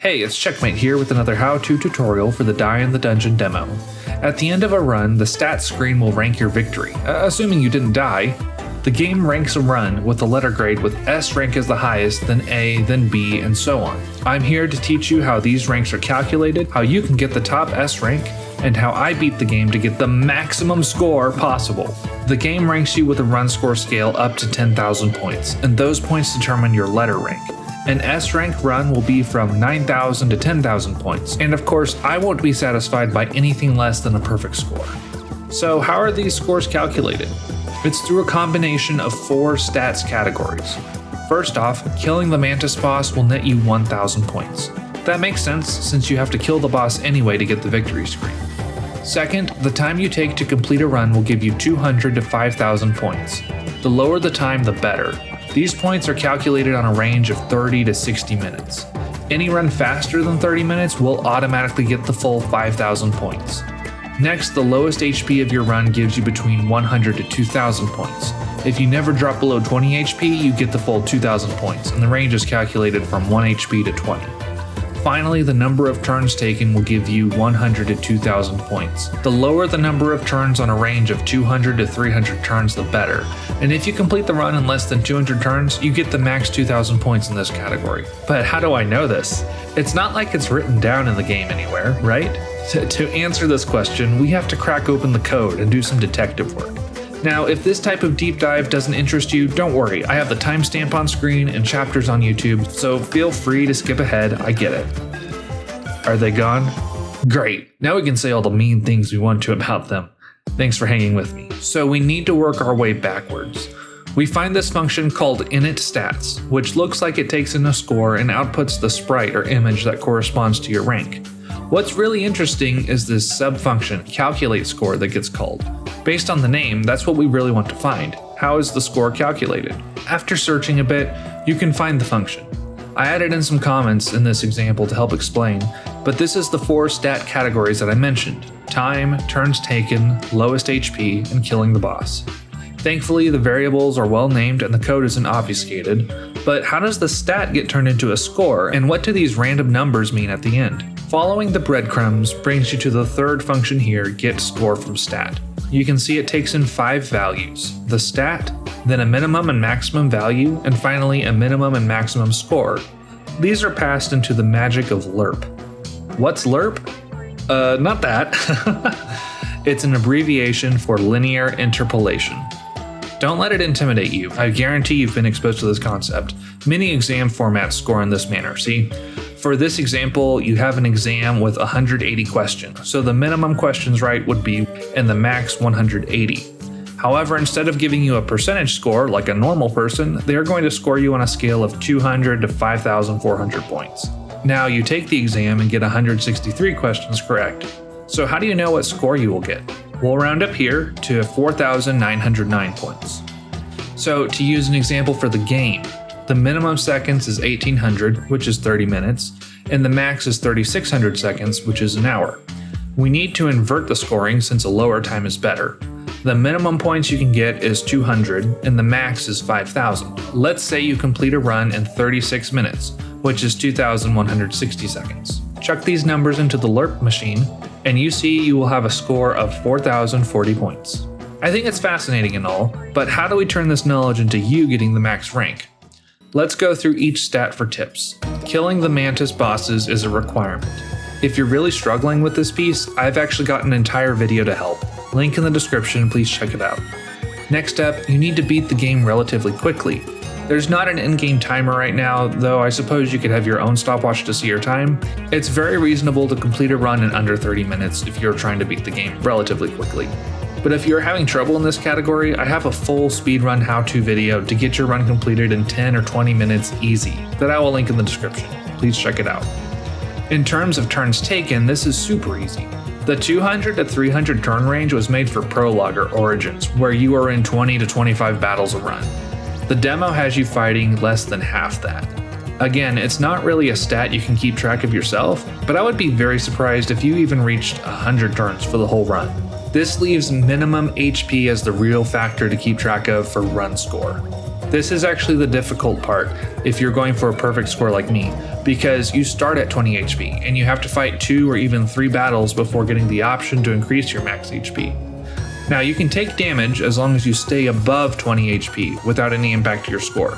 Hey, it's Checkmate here with another how-to tutorial for the Die in the Dungeon demo. At the end of a run, the stats screen will rank your victory, assuming you didn't die. The game ranks a run with the letter grade with S rank as the highest, then A, then B, and so on. I'm here to teach you how these ranks are calculated, how you can get the top S rank, and how I beat the game to get the maximum score possible. The game ranks you with a run score scale up to 10,000 points, and those points determine your letter rank. An S rank run will be from 9,000 to 10,000 points, and of course I won't be satisfied by anything less than a perfect score. So how are these scores calculated? It's through a combination of 4 stats categories. First off, killing the Mantis boss will net you 1,000 points. That makes sense since you have to kill the boss anyway to get the victory screen. Second, the time you take to complete a run will give you 200 to 5,000 points. The lower the time, the better. These points are calculated on a range of 30 to 60 minutes. Any run faster than 30 minutes will automatically get the full 5,000 points. Next, the lowest HP of your run gives you between 100 to 2,000 points. If you never drop below 20 HP, you get the full 2,000 points, and the range is calculated from 1 HP to 20. Finally, the number of turns taken will give you 100 to 2,000 points. The lower the number of turns on a range of 200 to 300 turns, the better. And if you complete the run in less than 200 turns, you get the max 2,000 points in this category. But how do I know this? It's not like it's written down in the game anywhere, right? To answer this question, we have to crack open the code and do some detective work. Now, if this type of deep dive doesn't interest you, don't worry, I have the timestamp on screen and chapters on YouTube, so feel free to skip ahead, I get it. Are they gone? Great, now we can say all the mean things we want to about them. Thanks for hanging with me. So we need to work our way backwards. We find this function called initStats, which looks like it takes in a score and outputs the sprite or image that corresponds to your rank. What's really interesting is this sub-function, calculateScore, that gets called. Based on the name, that's what we really want to find. How is the score calculated? After searching a bit, you can find the function. I added in some comments in this example to help explain, but this is the 4 stat categories that I mentioned: time, turns taken, lowest HP, and killing the boss. Thankfully, the variables are well named and the code isn't obfuscated, but how does the stat get turned into a score, and what do these random numbers mean at the end? Following the breadcrumbs brings you to the third function here, getScoreFromStat. You can see it takes in 5 values: the stat, then a minimum and maximum value, and finally a minimum and maximum score. These are passed into the magic of lerp. What's lerp? Not that. It's an abbreviation for linear interpolation. Don't let it intimidate you. I guarantee you've been exposed to this concept. Many exam formats score in this manner, see? For this example, you have an exam with 180 questions, so the minimum questions right would be and the max 180. However, instead of giving you a percentage score like a normal person, they are going to score you on a scale of 200 to 5,400 points. Now, you take the exam and get 163 questions correct. So how do you know what score you will get? We'll round up here to 4,909 points. So to use an example for the game, the minimum seconds is 1,800, which is 30 minutes, and the max is 3,600 seconds, which is an hour. We need to invert the scoring since a lower time is better. The minimum points you can get is 200, and the max is 5,000. Let's say you complete a run in 36 minutes, which is 2,160 seconds. Chuck these numbers into the lerp machine, and you see you will have a score of 4,040 points. I think it's fascinating and all, but how do we turn this knowledge into you getting the max rank? Let's go through each stat for tips. Killing the Mantis bosses is a requirement. If you're really struggling with this piece, I've actually got an entire video to help. Link in the description, please check it out. Next up, you need to beat the game relatively quickly. There's not an in-game timer right now, though I suppose you could have your own stopwatch to see your time. It's very reasonable to complete a run in under 30 minutes if you're trying to beat the game relatively quickly. But if you're having trouble in this category, I have a full speedrun how-to video to get your run completed in 10 or 20 minutes easy that I will link in the description. Please check it out. In terms of turns taken, this is super easy. The 200 to 300 turn range was made for Prologue or Origins, where you are in 20 to 25 battles a run. The demo has you fighting less than half that. Again, it's not really a stat you can keep track of yourself, but I would be very surprised if you even reached 100 turns for the whole run. This leaves minimum HP as the real factor to keep track of for run score. This is actually the difficult part if you're going for a perfect score like me, because you start at 20 HP and you have to fight 2 or even 3 battles before getting the option to increase your max HP. Now you can take damage as long as you stay above 20 HP without any impact to your score.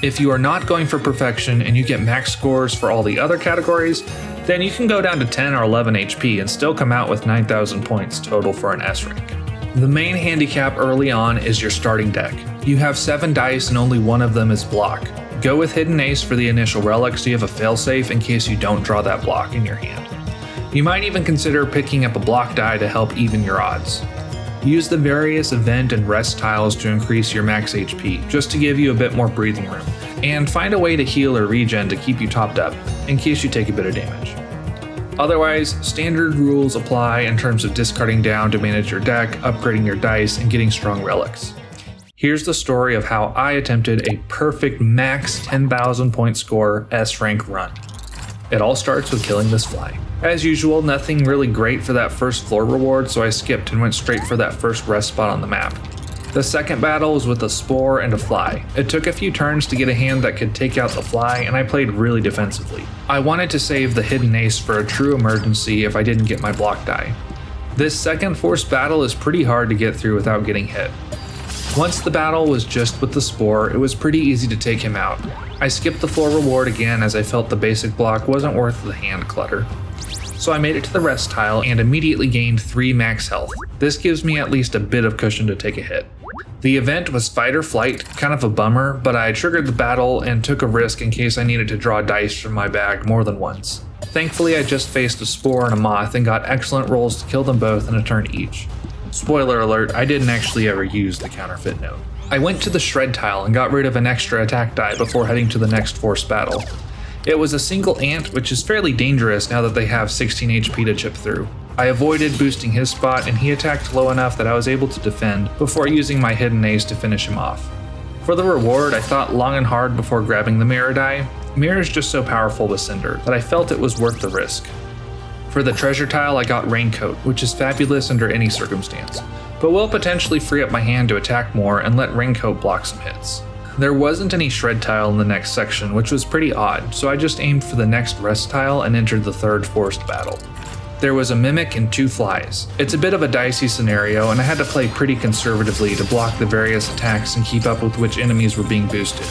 If you are not going for perfection and you get max scores for all the other categories, then you can go down to 10 or 11 HP and still come out with 9,000 points total for an S rank. The main handicap early on is your starting deck. You have 7 dice and only one of them is block. Go with Hidden Ace for the initial relic so you have a failsafe in case you don't draw that block in your hand. You might even consider picking up a block die to help even your odds. Use the various event and rest tiles to increase your max HP, just to give you a bit more breathing room, and find a way to heal or regen to keep you topped up, in case you take a bit of damage. Otherwise, standard rules apply in terms of discarding down to manage your deck, upgrading your dice, and getting strong relics. Here's the story of how I attempted a perfect max 10,000 point score S rank run. It all starts with killing this fly. As usual, nothing really great for that first floor reward, so I skipped and went straight for that first rest spot on the map. The second battle was with a spore and a fly. It took a few turns to get a hand that could take out the fly, and I played really defensively. I wanted to save the Hidden Ace for a true emergency if I didn't get my block die. This second forced battle is pretty hard to get through without getting hit. Once the battle was just with the spore, it was pretty easy to take him out. I skipped the floor reward again as I felt the basic block wasn't worth the hand clutter. So I made it to the rest tile and immediately gained 3 max health. This gives me at least a bit of cushion to take a hit. The event was fight or flight, kind of a bummer, but I triggered the battle and took a risk in case I needed to draw dice from my bag more than once. Thankfully I just faced a spore and a moth and got excellent rolls to kill them both in a turn each. Spoiler alert, I didn't actually ever use the counterfeit note. I went to the shred tile and got rid of an extra attack die before heading to the next forced battle. It was a single ant, which is fairly dangerous now that they have 16 HP to chip through. I avoided boosting his spot and he attacked low enough that I was able to defend before using my Hidden Ace to finish him off. For the reward, I thought long and hard before grabbing the mirror die. Mirror is just so powerful with Cinder that I felt it was worth the risk. For the treasure tile, I got Raincoat, which is fabulous under any circumstance, but will potentially free up my hand to attack more and let Raincoat block some hits. There wasn't any shred tile in the next section, which was pretty odd, so I just aimed for the next rest tile and entered the third forced battle. There was a mimic and 2 flies. It's a bit of a dicey scenario, and I had to play pretty conservatively to block the various attacks and keep up with which enemies were being boosted.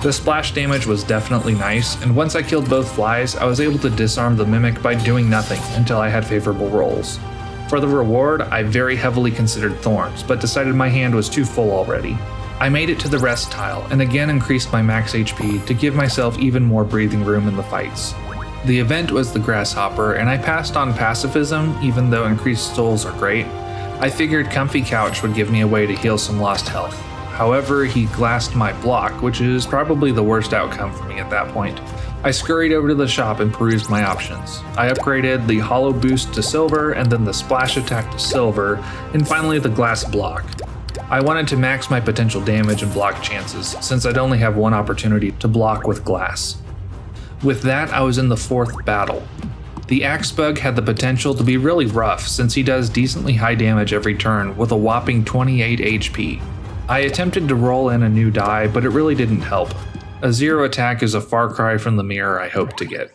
The splash damage was definitely nice, and once I killed both flies, I was able to disarm the mimic by doing nothing until I had favorable rolls. For the reward, I very heavily considered thorns, but decided my hand was too full already. I made it to the rest tile, and again increased my max HP to give myself even more breathing room in the fights. The event was the grasshopper, and I passed on pacifism even though increased souls are great. I figured Comfy Couch would give me a way to heal some lost health. However, he glassed my block, which is probably the worst outcome for me at that point. I scurried over to the shop and perused my options. I upgraded the hollow boost to silver, and then the splash attack to silver, and finally the glass block. I wanted to max my potential damage and block chances, since I'd only have one opportunity to block with glass. With that, I was in the 4th battle. The Axe Bug had the potential to be really rough since he does decently high damage every turn with a whopping 28 HP. I attempted to roll in a new die, but it really didn't help. A 0 attack is a far cry from the mirror I hoped to get.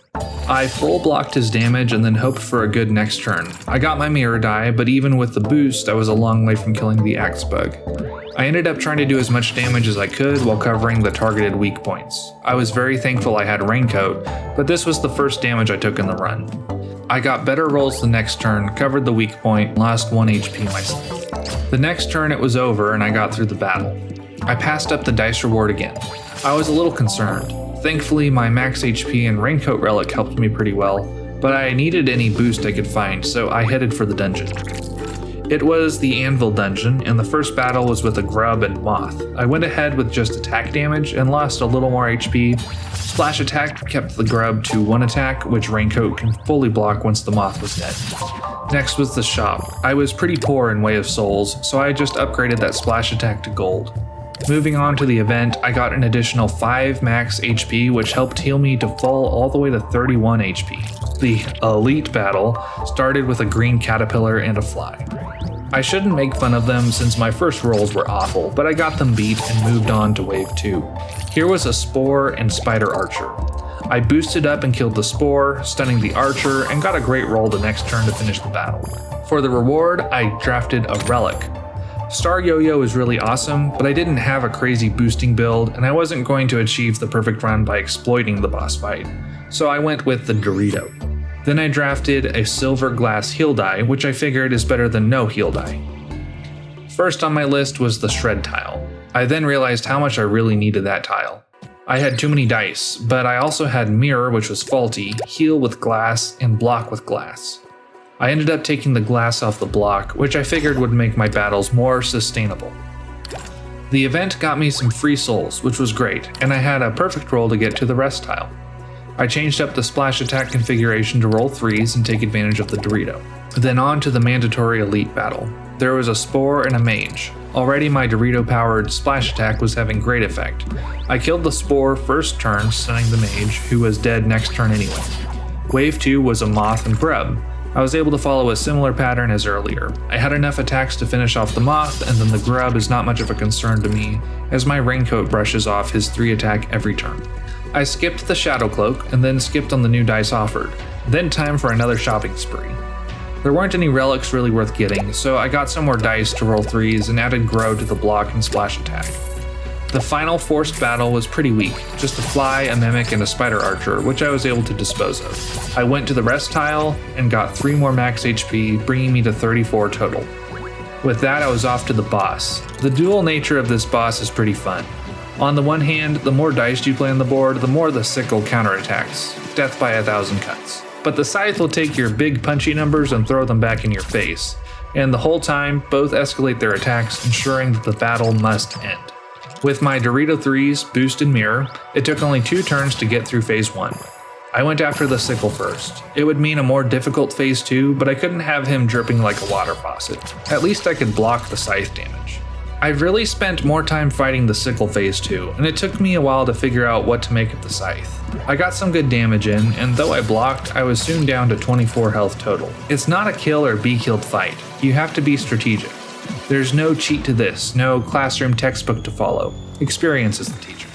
I full blocked his damage and then hoped for a good next turn. I got my mirror die, but even with the boost, I was a long way from killing the Axe Bug. I ended up trying to do as much damage as I could while covering the targeted weak points. I was very thankful I had Raincoat, but this was the first damage I took in the run. I got better rolls the next turn, covered the weak point, and lost 1 HP myself. The next turn it was over and I got through the battle. I passed up the dice reward again. I was a little concerned. Thankfully, my max HP and Raincoat relic helped me pretty well, but I needed any boost I could find, so I headed for the dungeon. It was the Anvil dungeon, and the first battle was with a grub and moth. I went ahead with just attack damage and lost a little more HP. Splash attack kept the grub to 1 attack, which Raincoat can fully block once the moth was dead. Next was the shop. I was pretty poor in way of souls, so I just upgraded that splash attack to gold. Moving on to the event, I got an additional 5 max HP, which helped heal me to fall all the way to 31 HP. The elite battle started with a green caterpillar and a fly. I shouldn't make fun of them since my first rolls were awful, but I got them beat and moved on to wave 2. Here was a Spore and Spider Archer. I boosted up and killed the Spore, stunning the Archer, and got a great roll the next turn to finish the battle. For the reward, I drafted a Relic. Star Yo-Yo is really awesome, but I didn't have a crazy boosting build, and I wasn't going to achieve the perfect run by exploiting the boss fight, so I went with the Dorito. Then I drafted a Silver Glass Heal Die, which I figured is better than no heal die. First on my list was the Shred Tile. I then realized how much I really needed that tile. I had too many dice, but I also had Mirror, which was faulty, Heal with Glass, and Block with Glass. I ended up taking the glass off the block, which I figured would make my battles more sustainable. The event got me some free souls, which was great, and I had a perfect roll to get to the rest tile. I changed up the splash attack configuration to roll 3s and take advantage of the Dorito. Then on to the mandatory elite battle. There was a Spore and a Mage. Already my Dorito-powered splash attack was having great effect. I killed the Spore first turn, stunning the Mage, who was dead next turn anyway. Wave 2 was a Moth and Grub. I was able to follow a similar pattern as earlier. I had enough attacks to finish off the Moth, and then the Grub is not much of a concern to me, as my Raincoat brushes off his 3 attack every turn. I skipped the Shadow Cloak, and then skipped on the new dice offered. Then time for another shopping spree. There weren't any relics really worth getting, so I got some more dice to roll 3s and added Grow to the block and splash attack. The final forced battle was pretty weak, just a Fly, a Mimic, and a Spider Archer, which I was able to dispose of. I went to the rest tile and got 3 more max HP, bringing me to 34 total. With that, I was off to the boss. The dual nature of this boss is pretty fun. On the one hand, the more dice you play on the board, the more the sickle counterattacks, death by 1,000 cuts. But the scythe will take your big punchy numbers and throw them back in your face, and the whole time, both escalate their attacks, ensuring that the battle must end. With my Dorito 3s, Boost and Mirror, it took only 2 turns to get through phase 1. I went after the sickle first. It would mean a more difficult phase 2, but I couldn't have him dripping like a water faucet. At least I could block the scythe damage. I've really spent more time fighting the sickle phase 2, and it took me a while to figure out what to make of the scythe. I got some good damage in, and though I blocked, I was soon down to 24 health total. It's not a kill or be killed fight. You have to be strategic. There's no cheat to this, no classroom textbook to follow. Experience is the teacher.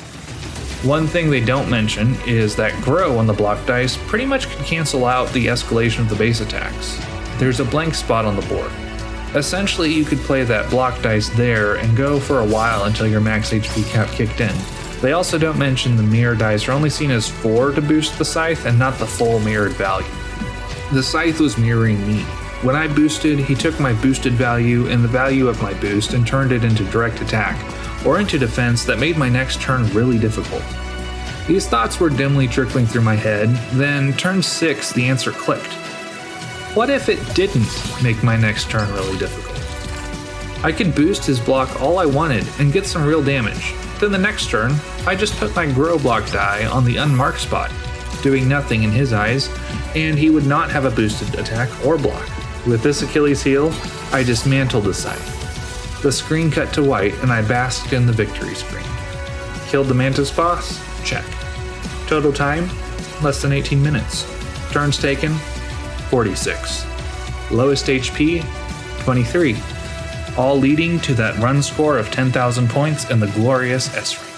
One thing they don't mention is that Grow on the block dice pretty much can cancel out the escalation of the base attacks. There's a blank spot on the board. Essentially, you could play that block dice there and go for a while until your max HP cap kicked in. They also don't mention the mirror dice are only seen as 4 to boost the scythe and not the full mirrored value. The scythe was mirroring me. When I boosted, he took my boosted value and the value of my boost and turned it into direct attack, or into defense that made my next turn really difficult. These thoughts were dimly trickling through my head, then turn 6 the answer clicked. What if it didn't make my next turn really difficult? I could boost his block all I wanted and get some real damage. Then the next turn, I just put my Grow block die on the unmarked spot, doing nothing in his eyes, and he would not have a boosted attack or block. With this Achilles heel, I dismantled the scythe. The screen cut to white and I basked in the victory screen. Killed the Mantis boss? Check. Total time? Less than 18 minutes. Turns taken? 46. Lowest HP? 23. All leading to that run score of 10,000 points and the glorious S rank.